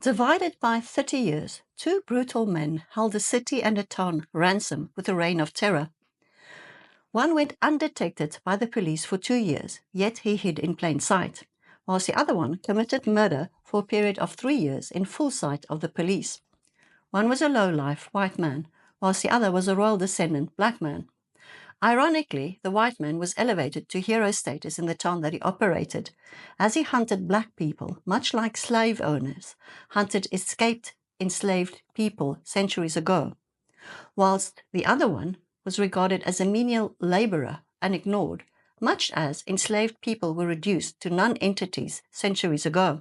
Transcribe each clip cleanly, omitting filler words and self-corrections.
Divided by 30 years, two brutal men held a city and a town ransom with a reign of terror. One went undetected by the police for 2 years, yet he hid in plain sight, whilst the other one committed murder for a period of 3 years in full sight of the police. One was a low-life white man, whilst the other was a royal descendant black man. Ironically, the white man was elevated to hero status in the town that he operated, as he hunted black people, much like slave owners hunted escaped enslaved people centuries ago, whilst the other one was regarded as a menial laborer and ignored, much as enslaved people were reduced to non-entities centuries ago.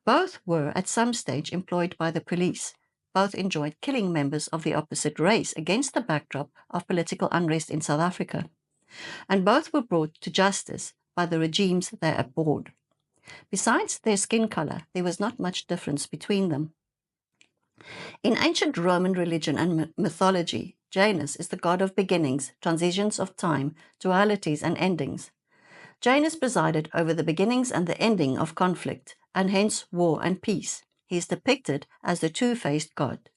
Both were at some stage employed by the police. Both enjoyed killing members of the opposite race against the backdrop of political unrest in South Africa. And both were brought to justice by the regimes they abhorred. Besides their skin color, there was not much difference between them. In ancient Roman religion and mythology, Janus is the god of beginnings, transitions of time, dualities, and endings. Janus presided over the beginnings and the ending of conflict, and hence war and peace. He is depicted as the two-faced god.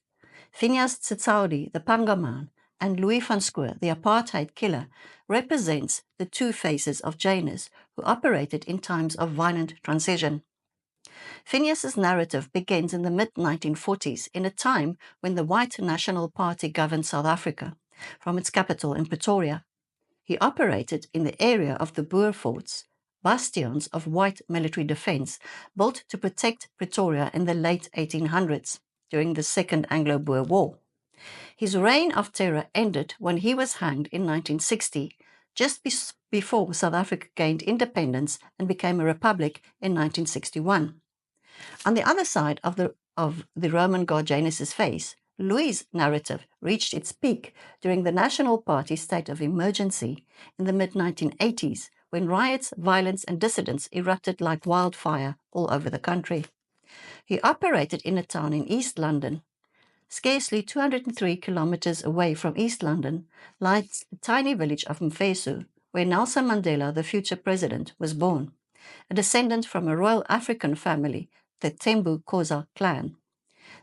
Phineas Tshitaudzi, the Pangaman, and Louis van Schoor, the Apartheid Killer, represents the two faces of Janus, who operated in times of violent transition. Phineas's narrative begins in the mid-1940s, in a time when the White National Party governed South Africa, from its capital in Pretoria. He operated in the area of the Boer forts, bastions of white military defense built to protect Pretoria in the late 1800s during the Second Anglo-Boer War. His reign of terror ended when he was hanged in 1960, just before South Africa gained independence and became a republic in 1961. On the other side of the Roman god Janus's face, Louis' narrative reached its peak during the National Party state of emergency in the mid-1980s, when riots, violence, and dissidents erupted like wildfire all over the country. He operated in a town in East London. Scarcely 203 kilometers away from East London lies the tiny village of Mfesu, where Nelson Mandela, the future president, was born, a descendant from a royal African family, the Tembu Xhosa clan.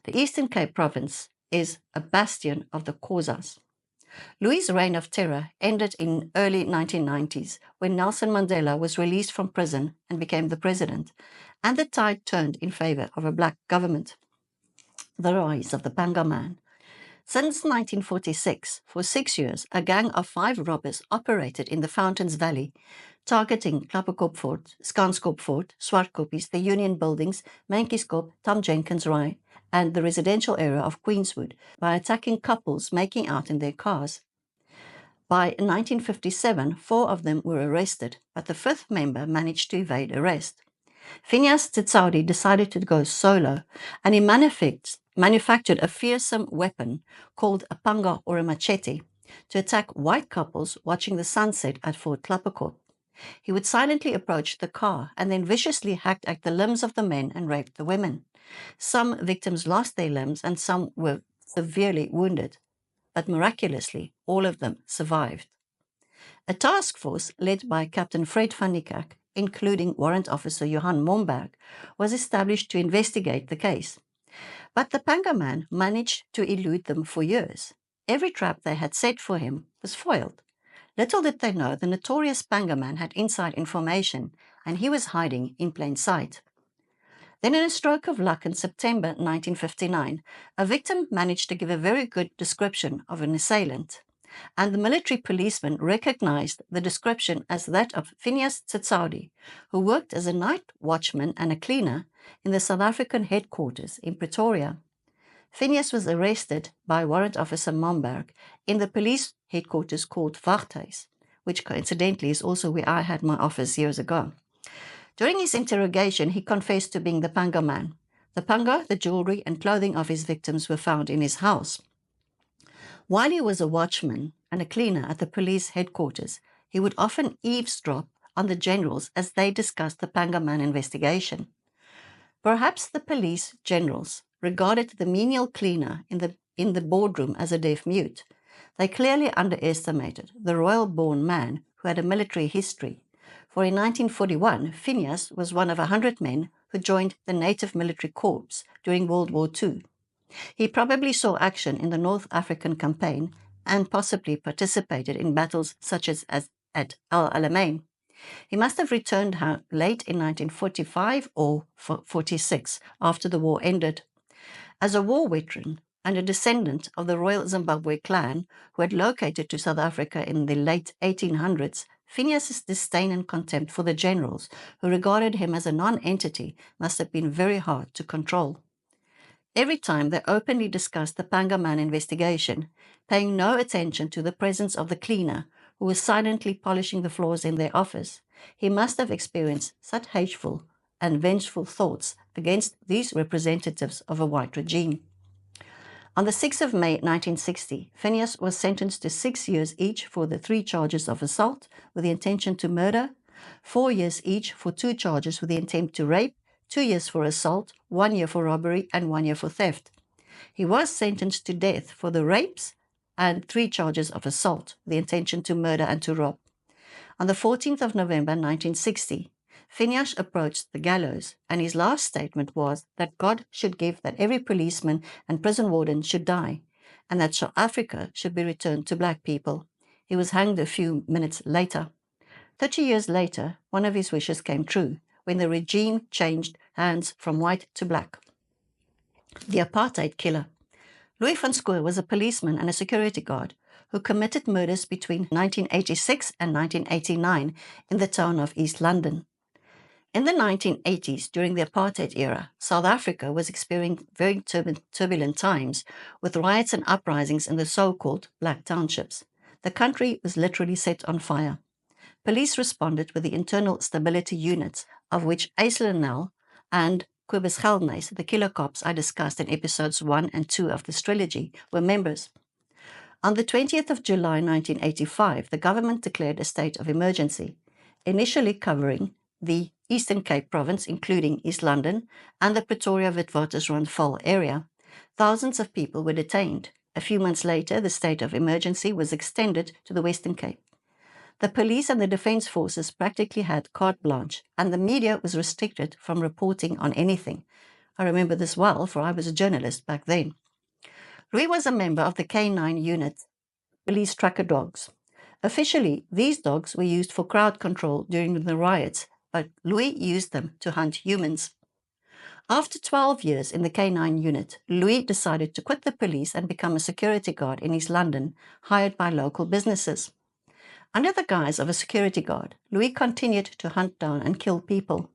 The Eastern Cape province is a bastion of the Xhosas. Louis' reign of terror ended in early 1990s when Nelson Mandela was released from prison and became the president, and the tide turned in favor of a black government. The rise of the Pangaman. Since 1946, for 6 years, a gang of 5 robbers operated in the Fountains Valley, targeting Klapperkop Fort, Skanskop Fort, Swartkoppies, the Union Buildings, Mankieskop, Tom Jenkins Rai, and the residential area of Queenswood by attacking couples making out in their cars. By 1957, 4 of them were arrested, but the 5th member managed to evade arrest. Phineas Tshitaudzi decided to go solo, and he manufactured a fearsome weapon called a Panga or a machete to attack white couples watching the sunset at Fort Klapperkop. He would silently approach the car and then viciously hacked at the limbs of the men and raped the women. Some victims lost their limbs and some were severely wounded, but miraculously, all of them survived. A task force led by Captain Fred van Niekerk, including Warrant Officer Johan Momberg, was established to investigate the case. But the Pangaman managed to elude them for years. Every trap they had set for him was foiled. Little did they know the notorious Pangaman had inside information, and he was hiding in plain sight. Then, in a stroke of luck in September 1959, a victim managed to give a very good description of an assailant, and the military policeman recognized the description as that of Phineas Tshitaudzi, who worked as a night watchman and a cleaner in the South African headquarters in Pretoria. Phineas was arrested by Warrant Officer Momberg in the police headquarters called Waghuis, which coincidentally is also where I had my office years ago. During his interrogation, he confessed to being the Pangaman. The Panga, the jewelry, and clothing of his victims were found in his house. While he was a watchman and a cleaner at the police headquarters, he would often eavesdrop on the generals as they discussed the Pangaman investigation. Perhaps the police generals regarded the menial cleaner in the boardroom as a deaf mute. They clearly underestimated the royal-born man who had a military history. for in 1941 Phineas was one of 100 men who joined the Native Military Corps during World War II. He probably saw action in the North African campaign and possibly participated in battles such as at El Alamein. He must have returned late in 1945 or 46 after the war ended. As a war veteran and a descendant of the Royal Zimbabwe clan who had located to South Africa in the late 1800s, Phineas's disdain and contempt for the generals who regarded him as a non-entity must have been very hard to control. Every time they openly discussed the Pangaman investigation, paying no attention to the presence of the cleaner who was silently polishing the floors in their office, he must have experienced such hateful and vengeful thoughts against these representatives of a white regime. On the 6th of May 1960, Phineas was sentenced to 6 years each for the 3 charges of assault with the intention to murder, 4 years each for 2 charges with the intent to rape, 2 years for assault, 1 year for robbery, and 1 year for theft. He was sentenced to death for the rapes and 3 charges of assault, with the intention to murder and to rob. On the 14th of November 1960, Phineas approached the gallows, and his last statement was that God should give that every policeman and prison warden should die, and that South Africa should be returned to black people. He was hanged a few minutes later. 30 years later, one of his wishes came true, when the regime changed hands from white to black. The Apartheid Killer. Louis van Schoor was a policeman and a security guard who committed murders between 1986 and 1989 in the town of East London. In the 1980s, during the apartheid era, South Africa was experiencing very turbulent times with riots and uprisings in the so-called black townships. The country was literally set on fire. Police responded with the internal stability units, of which Aislinn and Kobus Geldnys, the killer cops I discussed in episodes 1 and 2 of this trilogy, were members. On the 20th of July 1985, the government declared a state of emergency, initially covering the Eastern Cape province, including East London and the Pretoria Witwatersrandval area. Thousands of people were detained. A few months later, the state of emergency was extended to the Western Cape. The police and the defense forces practically had carte blanche, and the media was restricted from reporting on anything. I remember this well, for I was a journalist back then. Louis was a member of the K9 unit, police tracker dogs. Officially, these dogs were used for crowd control during the riots, but Louis used them to hunt humans. After 12 years in the K9 unit, Louis decided to quit the police and become a security guard in East London, hired by local businesses. Under the guise of a security guard, Louis continued to hunt down and kill people.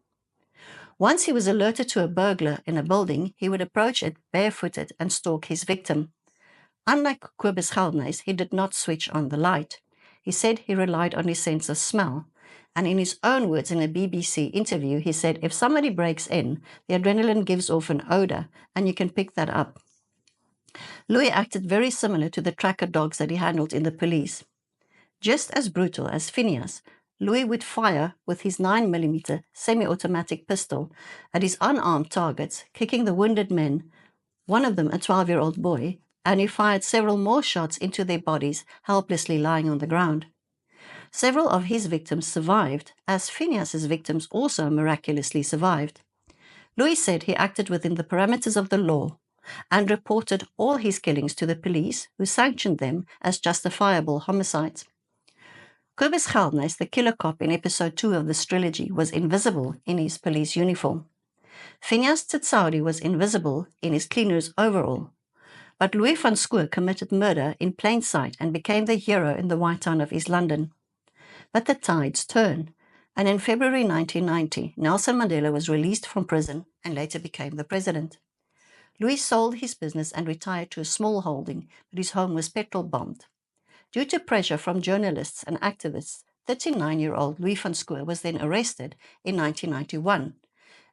Once he was alerted to a burglar in a building, he would approach it barefooted and stalk his victim. Unlike Kobus Geldnys, he did not switch on the light. He said he relied on his sense of smell. And in his own words in a BBC interview, he said, if somebody breaks in, the adrenaline gives off an odor, and you can pick that up. Louis acted very similar to the tracker dogs that he handled in the police. Just as brutal as Phineas, Louis would fire with his 9mm semi-automatic pistol at his unarmed targets, kicking the wounded men, one of them a 12-year-old boy, and he fired several more shots into their bodies, helplessly lying on the ground. Several of his victims survived, as Phineas's victims also miraculously survived. Louis said he acted within the parameters of the law and reported all his killings to the police, who sanctioned them as justifiable homicides. Kobus Geldnys, the killer cop in episode 2 of this trilogy, was invisible in his police uniform. Phineas Tshitaudzi was invisible in his cleaner's overall. But Louis van Schoor committed murder in plain sight and became the hero in the white town of East London. But the tides turn, and in February 1990, Nelson Mandela was released from prison and later became the president. Louis sold his business and retired to a small holding, but his home was petrol-bombed. Due to pressure from journalists and activists, 39-year-old Louis van Schoor was then arrested in 1991,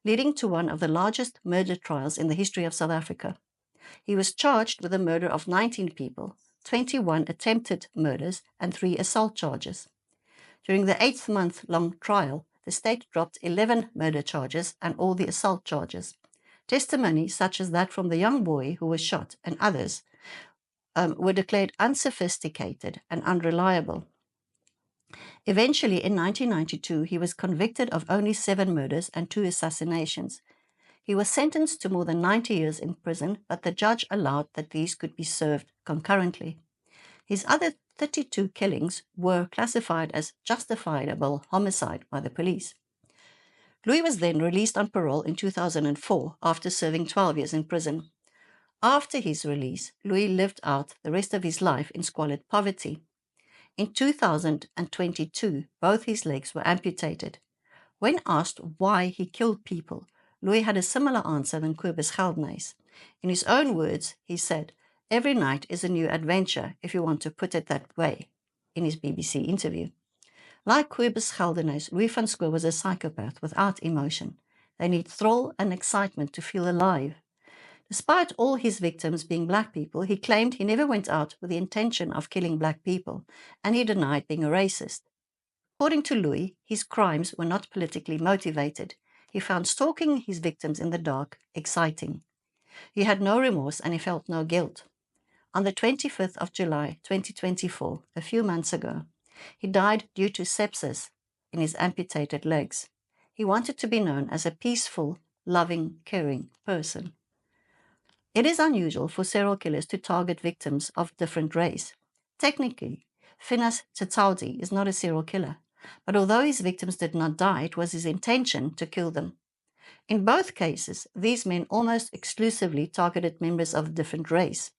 leading to one of the largest murder trials in the history of South Africa. He was charged with the murder of 19 people, 21 attempted murders, and 3 assault charges. During the 8-month-long trial, the state dropped 11 murder charges and all the assault charges. Testimony such as that from the young boy who was shot and others were declared unsophisticated and unreliable. Eventually, in 1992, he was convicted of only 7 murders and 2 assassinations. He was sentenced to more than 90 years in prison, but the judge allowed that these could be served concurrently. His other 32 killings were classified as justifiable homicide by the police. Louis was then released on parole in 2004 after serving 12 years in prison. After his release, Louis lived out the rest of his life in squalid poverty. In 2022, both his legs were amputated. When asked why he killed people, Louis had a similar answer than Kobus Geldenhuys. In his own words, he said, "Every night is a new adventure, if you want to put it that way," in his BBC interview. Like Kobus Geldenhuys, Louis van Schoor was a psychopath without emotion. They need thrill and excitement to feel alive. Despite all his victims being black people, he claimed he never went out with the intention of killing black people, and he denied being a racist. According to Louis, his crimes were not politically motivated. He found stalking his victims in the dark exciting. He had no remorse and he felt no guilt. On the 25th of July 2024, a few months ago, he died due to sepsis in his amputated legs. He wanted to be known as a peaceful, loving, caring person. It is unusual for serial killers to target victims of different race. Technically, Phineas Tshitaudzi is not a serial killer, but although his victims did not die, it was his intention to kill them. In both cases, these men almost exclusively targeted members of a different race.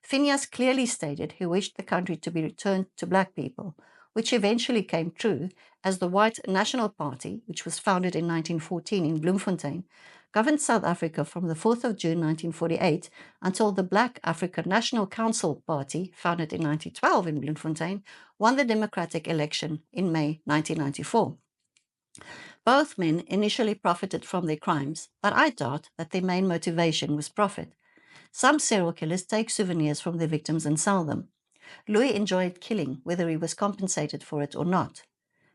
Phineas clearly stated he wished the country to be returned to black people, which eventually came true as the White National Party, which was founded in 1914 in Bloemfontein, governed South Africa from the 4th of June 1948 until the Black African National Council Party, founded in 1912 in Bloemfontein, won the democratic election in May 1994. Both men initially profited from their crimes, but I doubt that their main motivation was profit. Some serial killers take souvenirs from their victims and sell them. Louis enjoyed killing, whether he was compensated for it or not.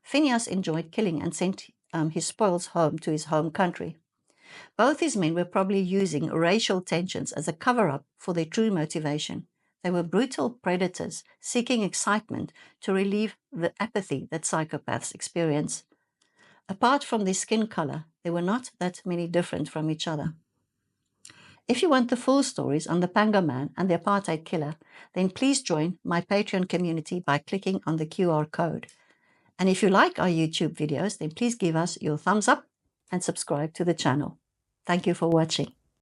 Phineas enjoyed killing and sent his spoils home to his home country. Both these men were probably using racial tensions as a cover-up for their true motivation. They were brutal predators seeking excitement to relieve the apathy that psychopaths experience. Apart from their skin color, they were not that many different from each other. If you want the full stories on the Pangaman and the Apartheid Killer, then please join my Patreon community by clicking on the QR code. And if you like our YouTube videos, then please give us your thumbs up and subscribe to the channel. Thank you for watching.